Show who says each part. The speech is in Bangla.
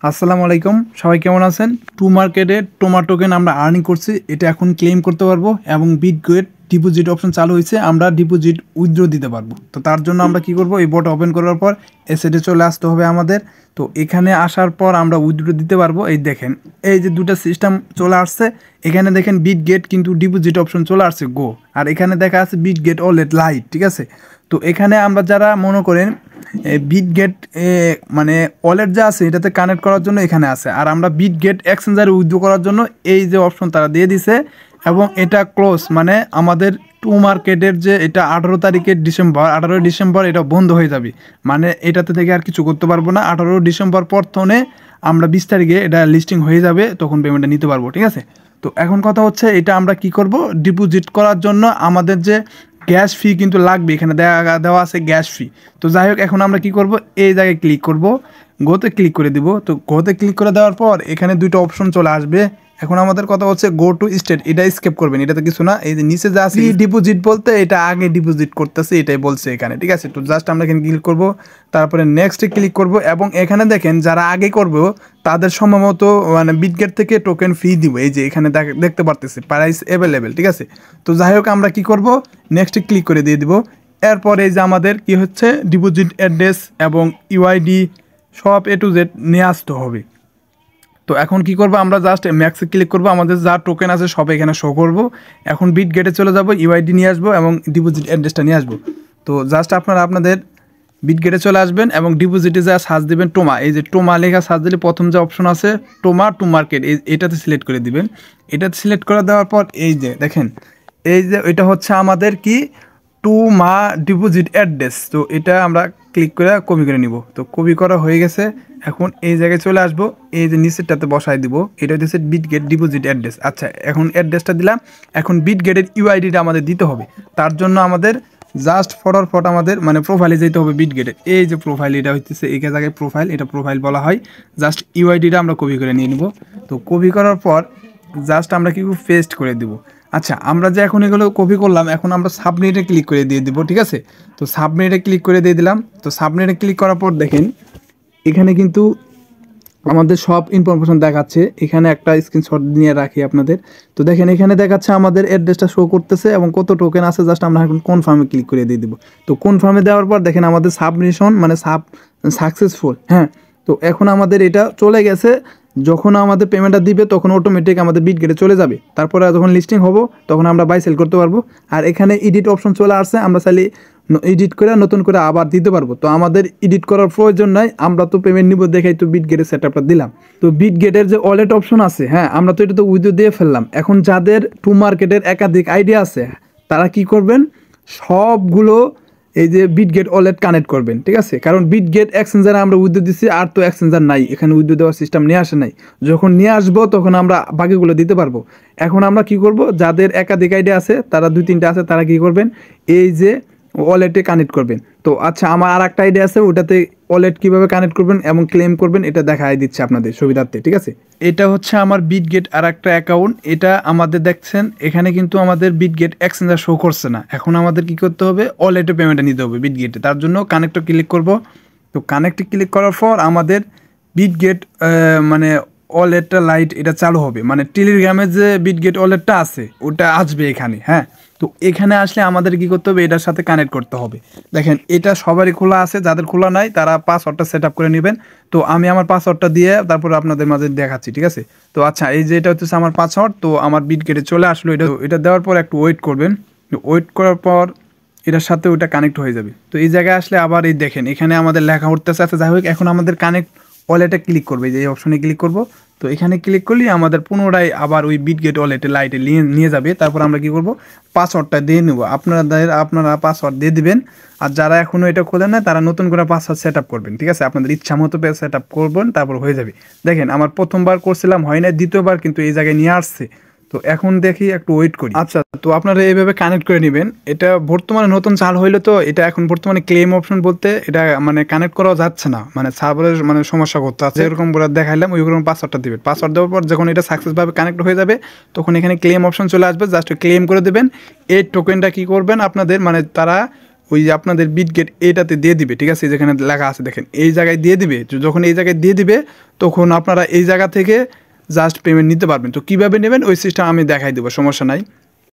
Speaker 1: আসসালামু আলাইকুম, সবাই কেমন আছেন? টু মার্কেটে টোমা টোকেন আমরা আর্নিং করছি, এটা এখন ক্লেম করতে পারবো এবং বিটগেট ডিপোজিট অপশন চালু হয়েছে, আমরা ডিপোজিট উইথড্র দিতে পারবো। তো তার জন্য আমরা কি করব, এই বট ওপেন করার পর এসেটে চলে আসতে হবে আমাদের। তো এখানে আসার পর আমরা উইথড্র দিতে পারবো। এই দেখেন, এই যে দুটো সিস্টেম চলে আসছে। এখানে দেখেন বিটগেট কিন্তু ডিপোজিট অপশন চলে আসছে গো, আর এখানে দেখা আছে বিটগেট ওয়ালেট লাইট, ঠিক আছে। তো এখানে আমরা যারা মনে করেন বিটগেট মানে ওয়ালেট যা আছে এটাতে কানেক্ট করার জন্য এখানে আছে, আর আমরা বিটগেট এক্সচেঞ্জারে উইথড্র করার জন্য এই যে অপশন তারা দিয়ে দিছে। এবং এটা ক্লোজ, মানে আমাদের টু মার্কেটের যে এটা 18 ডিসেম্বর এটা বন্ধ হয়ে যাবে, মানে এটাতে থেকে আর কিছু করতে পারবো না। 18 ডিসেম্বর পর থনে আমরা 20 তারিখে এটা লিস্টিং হয়ে যাবে, তখন পেমেন্টটা নিতে পারবো, ঠিক আছে। তো এখন কথা হচ্ছে এটা আমরা কি করব, ডিপোজিট করার জন্য আমাদের যে গ্যাস ফি কিন্তু লাগবে, এখানে দেওয়া আছে গ্যাস ফি। তো যাই হোক, এখন আমরা কি করব, এই জায়গায় ক্লিক করব, গোতে ক্লিক করে দিব। তো গোতে ক্লিক করে দেওয়ার পর এখানে দুটো অপশন চলে আসবে। এখন আমাদের কথা হচ্ছে গো টু স্টেট, এটা স্কিপ করবেন, এটাতে কিছু না। এই যে নিচে যা আছে ডিপোজিট বলতে এটা আগে ডিপোজিট করতেছে, এটাই বলছে এখানে, ঠিক আছে। তো জাস্ট আমরা এখানে ক্লিক করব, তারপরে নেক্সটে ক্লিক করব। এবং এখানে দেখেন যারা আগে করবো তাদের সম্ভবত মানে বিটগেট থেকে টোকেন ফ্রি দিব, এই যে এখানে দেখতে পারতেছে প্রাইস অ্যাভেলেবেল, ঠিক আছে। তো যাই হোক, আমরা কি করব, নেক্সটে ক্লিক করে দিয়ে দিব। এরপর এই যে আমাদের কি হচ্ছে ডিপোজিট অ্যাড্রেস এবং ইউআইডি সব এ টু জেড নিয়ে আসতে হবে। তো এখন কি করবো, আমরা জাস্ট ম্যাক্সে ক্লিক করবো, আমাদের যা টোকেন আছে সব এখানে শো করবো। এখন বিটগেটে চলে যাবো, ইউআইডি নিয়ে আসবো এবং ডিপোজিট অ্যাড্রেসটা নিয়ে আসবো। তো জাস্ট আপনারা আপনাদের বিটগেটে চলে আসবেন এবং ডিপোজিটে যা সার্চ দিবেন টোমা, এই যে টোমা লেখা সার্চ দিলে প্রথম যে অপশন আছে টোমা টু মার্কেট, এটাতে সিলেক্ট করে দিবেন। এটাতে সিলেক্ট করে দেওয়ার পর এই যে দেখেন, এই যে এটা হচ্ছে আমাদের কি টু মা ডিপোজিট অ্যাড্রেস। তো এটা আমরা ক্লিক করে কপি করে নিব। তো কপি করা হয়ে গেছে। এখন এই জায়গায় চলে আসবো, এই যে নিচেরটাতে বসাই দিব, এটা হচ্ছে বিটগেট ডিপোজিট অ্যাড্রেস। আচ্ছা, এখন অ্যাড্রেসটা দিলাম। এখন বিটগেটের ইউআইডিটা আমাদের দিতে হবে। তার জন্য আমাদের জাস্ট ফটাফট আমাদের মানে প্রোফাইলে যেতে হবে বিটগেটের। এই যে প্রোফাইল, এটা হচ্ছে এই জায়গায় প্রোফাইল, এটা প্রোফাইল বলা হয়। জাস্ট ইউআইডিটা আমরা কপি করে নিয়ে নিব। তো কপি করার পর জাস্ট আমরা কি পেস্ট করে দিব। আচ্ছা, আমরা যে এখন এগুলো কপি করলাম, এখন আমরা সাবমিটে ক্লিক করে দিয়ে দিব, ঠিক আছে। তো সাবমিটে ক্লিক করে দিয়ে দিলাম। তো সাবমিটে ক্লিক করার পর দেখেন এখানে কিন্তু আমাদের সব ইনফরমেশন দেখাচ্ছে। এখানে একটা স্ক্রিনশট নিয়ে রাখি আপনাদের। তো দেখেন এখানে দেখাচ্ছে আমাদের অ্যাড্রেসটা শো করতেছে এবং কত টোকেন আছে। জাস্ট আমরা এখন কনফার্মে ক্লিক করে দিয়ে দিব। তো কনফার্মে দেওয়ার পর দেখেন আমাদের সাবমিশন মানে সাকসেসফুল, হ্যাঁ। তো এখন আমাদের এটা চলে গেছে। যখন আমাদের পেমেন্টটা দিবে তখন অটোমেটিক আমাদের বিটগেটে চলে যাবে। তারপরে যখন লিস্টিং হবো তখন আমরা বাই সেল করতে পারবো। আর এখানে এডিট অপশন চলে আসছে, আমরা চাইলে এডিট করে নতুন করে আবার দিতে পারবো। তো আমাদের এডিট করার প্রয়োজন নাই, আমরা তো পেমেন্ট নিব দেখাই তো বিটগেটের সেটআপটা দিলাম। তো বিটগেটের যে ওয়ালেট অপশন আছে, হ্যাঁ, আমরা তো এটা তো উইথড্র দিয়ে ফেললাম। এখন যাদের টু মার্কেটের একাধিক আইডিয়া আছে তারা কি করবেন, সবগুলো এই যে বিটগেট ওয়ালেট কানেক্ট করবেন, ঠিক আছে। কারণ বিটগেট এক্সচেঞ্জারে আমরা উইথড্র দিচ্ছি, আর তো এক্সচেঞ্জার নাই, এখানে উইথড্র দেওয়ার সিস্টেম নিয়ে আসে নাই। যখন নিয়ে আসবো তখন আমরা বাকিগুলো দিতে পারবো। এখন আমরা কি করব, যাদের একাধিক আইডিয়া আছে তারা 2-3টা আছে, তারা কি করবেন, এই যে ওয়ালেটে কানেক্ট করবেন। তো আচ্ছা, আমার আর একটা আইডিয়া আছে, ওটাতে ওয়ালেট কীভাবে কানেক্ট করবেন এবং ক্লেম করবেন এটা দেখাই দিচ্ছে আপনাদের সুবিধার্থে, ঠিক আছে। এটা হচ্ছে আমার বিটগেট আর একটা অ্যাকাউন্ট, এটা আমাদের দেখছেন এখানে কিন্তু আমাদের বিটগেট এক্সচেঞ্জার শো করছে না। এখন আমাদের কি করতে হবে, ওয়ালেটে পেমেন্টটা নিতে হবে বিটগেটে। তার জন্য কানেক্টে ক্লিক করব। তো কানেক্টে ক্লিক করার পর আমাদের বিটগেট মানে ওয়ালেটটা লাইট এটা চালু হবে, মানে টেলিগ্রামে যে বিটগেট ওয়ালেটটা আছে ওটা আসবে এখানে, হ্যাঁ। তো এখানে আসলে আমাদের কি করতে হবে, এটার সাথে কানেক্ট করতে হবে। দেখেন এটা সবারই খোলা আছে, যাদের খোলা নাই তারা পাসওয়ার্ডটা সেট আপ করে নেবেন। তো আমি আমার পাসওয়ার্ডটা দিয়ে তারপর আপনাদের মাঝে দেখাচ্ছি, ঠিক আছে। তো আচ্ছা, এই যে এটা হচ্ছে আমার পাসওয়ার্ড। তো আমার বিটগেটে চলে আসলো, এটা দেওয়ার পর একটু ওয়েট করবেন। ওয়েট করার পর এটার সাথে ওইটা কানেক্ট হয়ে যাবে। তো এই জায়গায় আসলে আবার এই দেখেন এখানে আমাদের লেখা উঠতেছে। আচ্ছা যাই হোক, এখন আমাদের কানেক্ট ওয়ালেটে ক্লিক করবে, যে এই অপশনে ক্লিক করব। তো এখানে ক্লিক করলেই আমাদের পুনরায় আবার ওই বিটগেট ওয়ালেটে লাইটে নিয়ে যাবে। তারপর আমরা কি করব, পাসওয়ার্ডটা দিয়ে নেব। আপনারা পাসওয়ার্ড দিয়ে দিবেন। আর যারা এখনও এটা খোলেন না তারা নতুন করে পাসওয়ার্ড সেট আপ করবেন, ঠিক আছে। আপনাদের ইচ্ছা মতো সেট আপ করবেন, তারপর হয়ে যাবে। দেখেন আমার প্রথমবার করছিলাম হয় না, দ্বিতীয়বার কিন্তু এই জায়গায় নিয়ে আসছে। তো এখন দেখি একটু ওয়েট করি। আচ্ছা, তো আপনারা এইভাবে কানেক্ট করে নেবেন। এটা বর্তমানে নতুন চালু হইলো, তো এটা এখন বর্তমানে ক্লেম অপশন বলতে এটা মানে কানেক্ট করা যাচ্ছে না, মানে সার্ভারের মানে সমস্যা করতে আছে। এরকম দেখাইলাম ওইরকম পাসওয়ার্ডটা দিবেন। পাসওয়ার্ড দেওয়ার পর যখন এটা সাকসেসভাবে কানেক্ট হয়ে যাবে তখন এখানে ক্লেম অপশন চলে আসবে, জাস্ট ক্লেম করে দেবেন। এই টোকেনটা কি করবেন আপনাদের মানে তারা ওই যে আপনাদের বিটগেট এটাতে দিয়ে দিবে, ঠিক আছে, যেখানে লেখা আছে দেখেন এই জায়গায় দিয়ে দিবে। যখন এই জায়গায় দিয়ে দিবে তখন আপনারা এই জায়গা থেকে জাস্ট পেমেন্ট নিতে পারবেন। তো কীভাবে নেবেন ওই সিস্টেম আমি দেখাই দেবো, সমস্যা নাই।